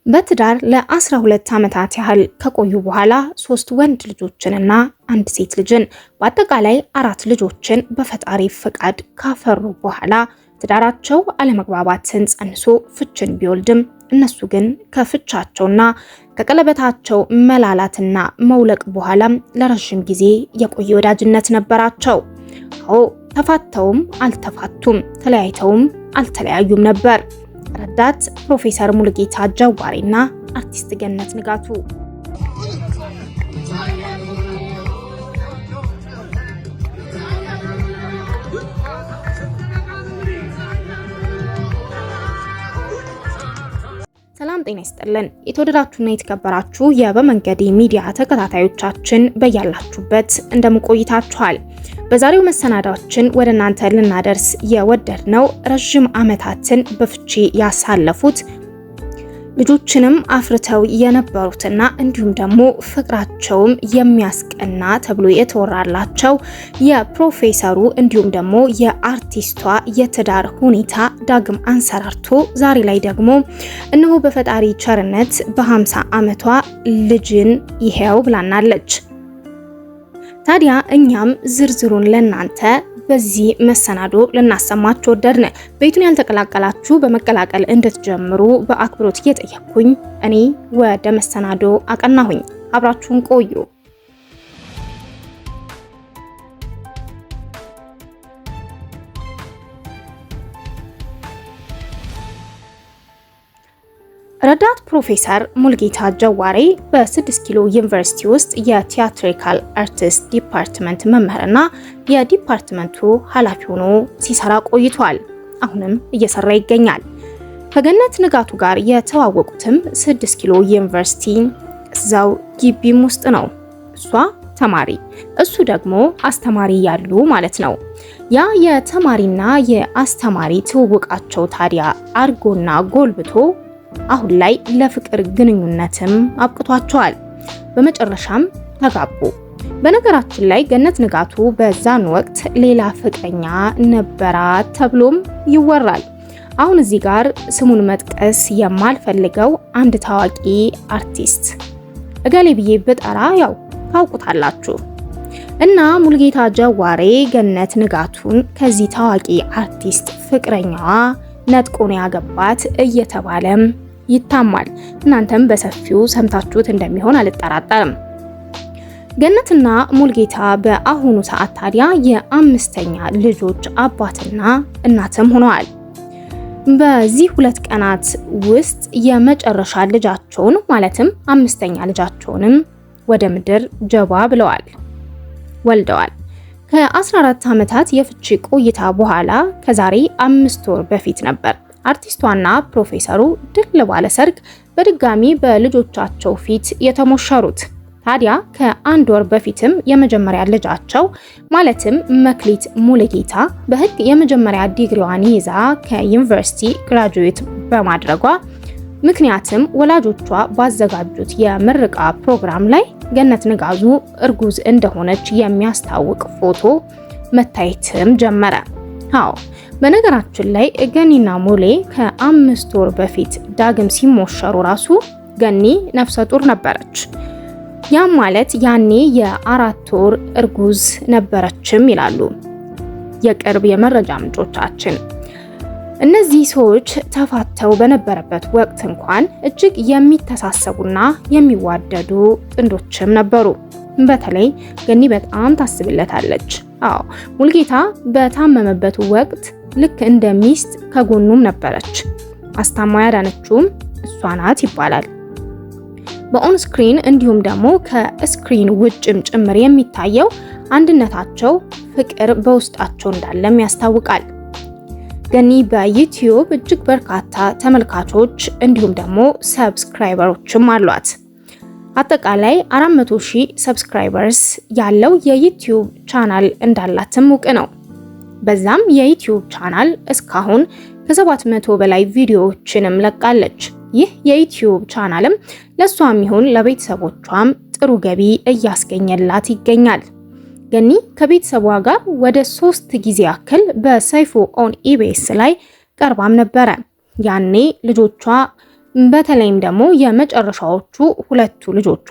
በትዳር ለ12 ዓመታት ያህል ከቆዩ በኋላ 3 ወንድ ልጆችንና 1 ሴት ልጅን በአጠቃላይ 4 ልጆችን በፈጣሪ ፍቃድ ካፈሩ በኋላ ትዳራቸው አለመግባባትን ጸንሶ ፍችን ቢወልድም እነሱ ግን ከፍቻቸውና ከቀለበታቸው መላላትና መውለቅ በኋላ ለረጅም ጊዜ የቆየ ወዳጅነት ነበራቸው። አዎ ተፋተውም አልተፋቱም፣ ተለያይተውም አልተለያዩም ነበር። ረዳት ፕሮፌሰር ሙሉጌታ ጀዋሬና አርቲስት ገነት ንጋቱ። ሰላም ጤና ይስጥልን። የተወደዳችሁና የተከበራችሁ የበመንገዴ ሚዲያ ተከታታዮቻችን በያላችሁበት እንደምቆይታችኋል። በዛሬው መሰናዳችን ወደ እናንተ ልናደርስ የወደድነው ረጅም ዓመታትን በፍቺ ያሳለፉት ልጆችንም አፍርተው የነበሩትና እንዲሁም ደግሞ ፍቅራቸውም የሚያስቀና ተብሎ የተወራላቸው የፕሮፌሰሩ እንዲሁም ደግሞ የአርቲስቷ የትዳር ሁኔታ ዳግም አንሰራርቶ ዛሬ ላይ ደግሞ እነሆ በፈጣሪ ቸርነት በ50 ዓመቷ ልጅን ይሄው ብላናለች። ታዲያ እኛም ዝርዝሩን ለናንተ በዚህ መሰናዶ ልናሰማችሁ ወደድን። ቤቱን ያልተቀላቀላችሁ በመቀላቀል እንድትጀምሩ በአክብሮት እየጠየቅኩኝ እኔ ወደ መሰናዶ አቀናሁኝ። አብራችሁን ቆዩ። ረዳት ፕሮፌሰር ሙሉጌታ ጀዋሬ በ6 ኪሎ ዩኒቨርሲቲ ውስጥ የቲያትሪካል አርቲስት ዲፓርትመንት መምህርና የዲፓርትመንቱ ኃላፊ ሆኖ ሲሰራ ቆይቷል። አሁንም እየሰራ ይገኛል። ከገነት ንጋቱ ጋር የተዋወቁትም 6 ኪሎ ዩኒቨርሲቲ እዛው ግቢም ውስጥ ነው። እሷ ተማሪ እሱ ደግሞ አስተማሪ ያሉ ማለት ነው። ያ የተማሪና የአስተማሪ ትውውቃቸው ታዲያ አርጎና ጎልብቶ አሁን ላይ ለፍቅር ግንኙነትም አብቅቷቸዋል። በመጨረሻም ተጋቡ። በነገራችን ላይ ገነት ንጋቱ በዛን ወቅት ሌላ ፍቅረኛ ነበራት ተብሎም ይወራል። አሁን እዚህ ጋር ስሙን መጥቀስ የማልፈልገው አንድ ታዋቂ አርቲስት እገሌ ብዬ ብጠራ ያው ታውቁታላችሁ። እና ሙሉጌታ ጀዋሬ ገነት ንጋቱን ከዚህ ታዋቂ አርቲስት ፍቅረኛዋ ነጥቆን ያገባት እየተባለም ይታማል። እናንተም በሰፊው ሰምታችሁት እንደሚሆን አልጠራጠርም። ገነትና ሙሉጌታ በአሁኑ ሰዓት ታዲያ የአምስተኛ ልጆች አባትና እናትም ሆነዋል። በዚህ 2 ቀናት ውስጥ የመጨረሻ ልጃቸውን ማለትም አምስተኛ ልጃቸውንም ወደ ምድር ጀባ ብለዋል፣ ወልደዋል። ከ14 ዓመታት የፍቺ ቆይታ በኋላ ከዛሬ 5 ወር በፊት ነበር አርቲስቷና ፕሮፌሰሩ ድል ባለ ሰርግ በድጋሚ በልጆቻቸው ፊት የተሞሸሩት። ታዲያ ከ1 ወር በፊትም የመጀመሪያ ልጃቸው ማለትም መክሊት ሙሉጌታ በሕግ የመጀመሪያ ዲግሪዋን ይዛ ከዩኒቨርሲቲ ግራጁዌት በማድረጓ ምክንያትም ወላጆቿ ባዘጋጁት የምርቃ ፕሮግራም ላይ ገነት ንጋቱ እርጉዝ እንደሆነች የሚያስታውቅ ፎቶ መታየትም ጀመረ። አዎ በነገራችን ላይ ገኒና ሙሌ ከ5 ወር በፊት ዳግም ሲሞሸሩ ራሱ ገኒ ነፍሰ ጡር ነበረች። ያም ማለት ያኔ የ4 ወር እርጉዝ ነበረችም ይላሉ የቅርብ የመረጃ ምንጮቻችን። እነዚህ ሰዎች ተፋተው በነበረበት ወቅት እንኳን እጅግ የሚተሳሰቡና የሚዋደዱ ጥንዶችም ነበሩ። በተለይ ገኒ በጣም ታስብለታለች። አዎ ሙሉጌታ በታመመበት ወቅት ልክ እንደ ሚስት ከጎኑም ነበረች። አስታማኝ ያዳነችውም እሷ ናት ይባላል። በኦን ስክሪን እንዲሁም ደግሞ ከስክሪን ውጭም ጭምር የሚታየው አንድነታቸው፣ ፍቅር በውስጣቸው እንዳለም ያስታውቃል። ገኒ በዩቲዩብ እጅግ በርካታ ተመልካቾች እንዲሁም ደግሞ ሰብስክራይበሮችም አሏት። አጠቃላይ 400,000 ሰብስክራይበርስ ያለው የዩቲዩብ ቻናል እንዳላትም እውቅ ነው። በዛም የዩቲዩብ ቻናል እስካሁን ከ700 በላይ ቪዲዮዎችንም ለቃለች። ይህ የዩቲዩብ ቻናልም ለሷም ይሁን ለቤተሰቦቿም ጥሩ ገቢ እያስገኘላት ይገኛል። ገኒ ከቤተሰቧ ጋር ወደ 3 ጊዜ ያክል በሰይፉ ኦን ኢቢኤስ ላይ ቀርባም ነበረ። ያኔ ልጆቿ በተለይም ደግሞ የመጨረሻዎቹ ሁለቱ ልጆቿ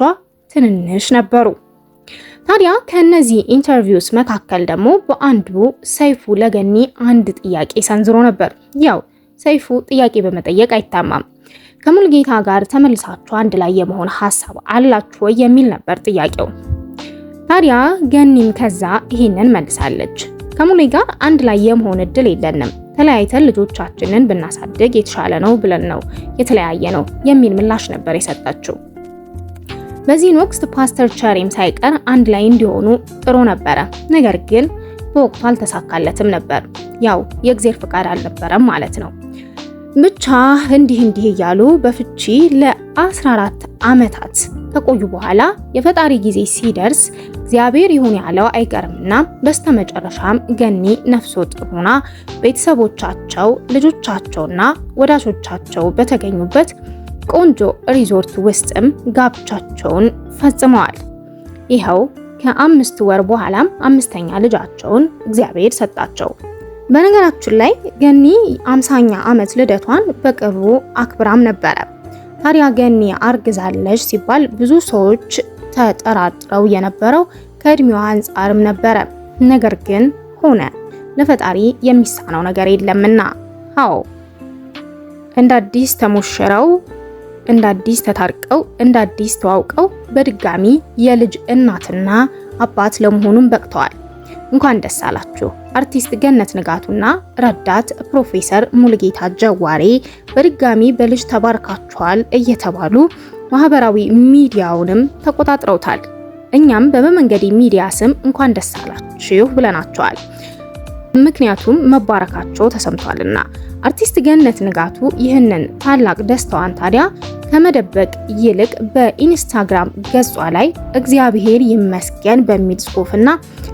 ትንንሽ ነበሩ። ታዲያ ከነዚህ ኢንተርቪውስ መካከል ደግሞ በአንዱ ሰይፉ ለገኒ አንድ ጥያቄ ሰንዝሮ ነበር። ያው ሰይፉ ጥያቄ በመጠየቅ አይታማም። ከሙሉጌታ ጋር ተመልሳችሁ አንድ ላይ የመሆን ሐሳብ አላችሁ ወይ የሚል ነበር ጥያቄው። ታዲያ ገኒም ከዛ ይሄንን መልሳለች። ከሙሌ ጋር አንድ ላይ የመሆን እድል የለንም፣ ተለያይተን ልጆቻችንን ብናሳድግ የተሻለ ነው ብለን ነው የተለያየ ነው የሚል ምላሽ ነበር የሰጠችው። በዚህን ወቅት ፓስተር ቸሬም ሳይቀር አንድ ላይ እንዲሆኑ ጥሩ ነበረ፣ ነገር ግን በወቅቱ አልተሳካለትም ነበር። ያው የእግዚአብሔር ፍቃድ አልነበረም ማለት ነው። ብቻ እንዲህ እያሉ በፍቺ ለ14 ዓመታት ከቆዩ በኋላ የፈጣሪ ጊዜ ሲደርስ እግዚአብሔር ይሁን ያለው አይቀርምና በስተመጨረሻም ገኒ ነፍሰ ጡር ሆና ቤተሰቦቻቸው፣ ልጆቻቸውና ወዳጆቻቸው በተገኙበት ቆንጆ ሪዞርት ውስጥም ጋብቻቸውን ፈጽመዋል። ይኸው ከ5 ወር በኋላም 5ኛ ልጃቸውን እግዚአብሔር ሰጣቸው። በነገራችን ላይ ገኒ 50ኛ ዓመት ልደቷን በቅርቡ አክብራም ነበረ። ታዲያ ገኒ አርግዛለች ሲባል ብዙ ሰዎች ተጠራጥረው የነበረው ከእድሜዋ አንጻርም ነበረ። ነገር ግን ሆነ፣ ለፈጣሪ የሚሳነው ነገር የለምና። አዎ እንደ አዲስ ተሞሽረው፣ እንደ አዲስ ተታርቀው፣ እንደ አዲስ ተዋውቀው በድጋሚ የልጅ እናትና አባት ለመሆኑም በቅተዋል። እንኳን ደስ አላችሁ። አርቲስት ገነት ንጋቱና ረዳት ፕሮፌሰር ሙሉጌታ ጀዋሬ በድጋሚ በልጅ ተባርካችኋል እየተባሉ ማህበራዊ ሚዲያውንም ተቆጣጥረውታል። እኛም በመንገዴ ሚዲያ ስም እንኳን ደስ አላችሁ ብለናቸዋል። ምክንያቱም መባረካቸው ተሰምቷልና። አርቲስት ገነት ንጋቱ ይህንን ታላቅ ደስታዋን ታዲያ ከመደበቅ ይልቅ በኢንስታግራም ገጿ ላይ እግዚአብሔር ይመስገን በሚል ጽሑፍና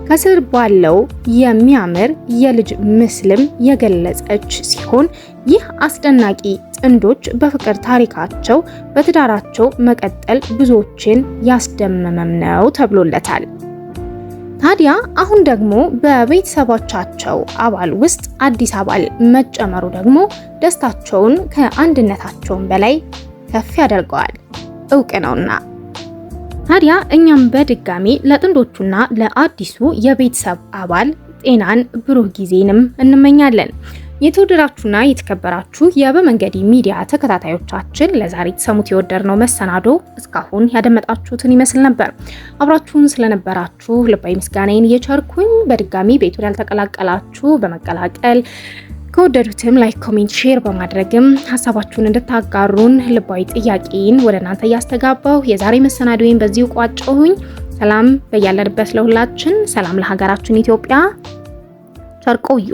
ከስር ባለው የሚያምር የልጅ ምስልም የገለጸች ሲሆን ይህ አስደናቂ ጥንዶች በፍቅር ታሪካቸው በትዳራቸው መቀጠል ብዙዎችን ያስደመመም ነው ተብሎለታል። ታዲያ አሁን ደግሞ በቤተሰቦቻቸው አባል ውስጥ አዲስ አባል መጨመሩ ደግሞ ደስታቸውን ከአንድነታቸውን በላይ ከፍ ያደርገዋል፣ እውቅ ነውና። ታዲያ እኛም በድጋሚ ለጥንዶቹና ለአዲሱ የቤተሰብ አባል ጤናን፣ ብሩህ ጊዜንም እንመኛለን። የተወደዳችሁና የተከበራችሁ የበመንገዴ ሚዲያ ተከታታዮቻችን ለዛሬ ተሰሙት የወደድነው መሰናዶ እስካሁን ያደመጣችሁትን ይመስል ነበር። አብራችሁን ስለነበራችሁ ልባዊ ምስጋናዬን እየቸርኩኝ በድጋሚ ቤቱን ያልተቀላቀላችሁ በመቀላቀል ከወደዱትም ላይክ፣ ኮሜንት፣ ሼር በማድረግም ሀሳባችሁን እንድታጋሩን ልባዊ ጥያቄን ወደ እናንተ እያስተጋባሁ የዛሬ መሰናዶዬን በዚሁ ቋጨሁኝ። ሰላም በያለንበት ለሁላችን፣ ሰላም ለሀገራችን ኢትዮጵያ። ቸር ቆዩ።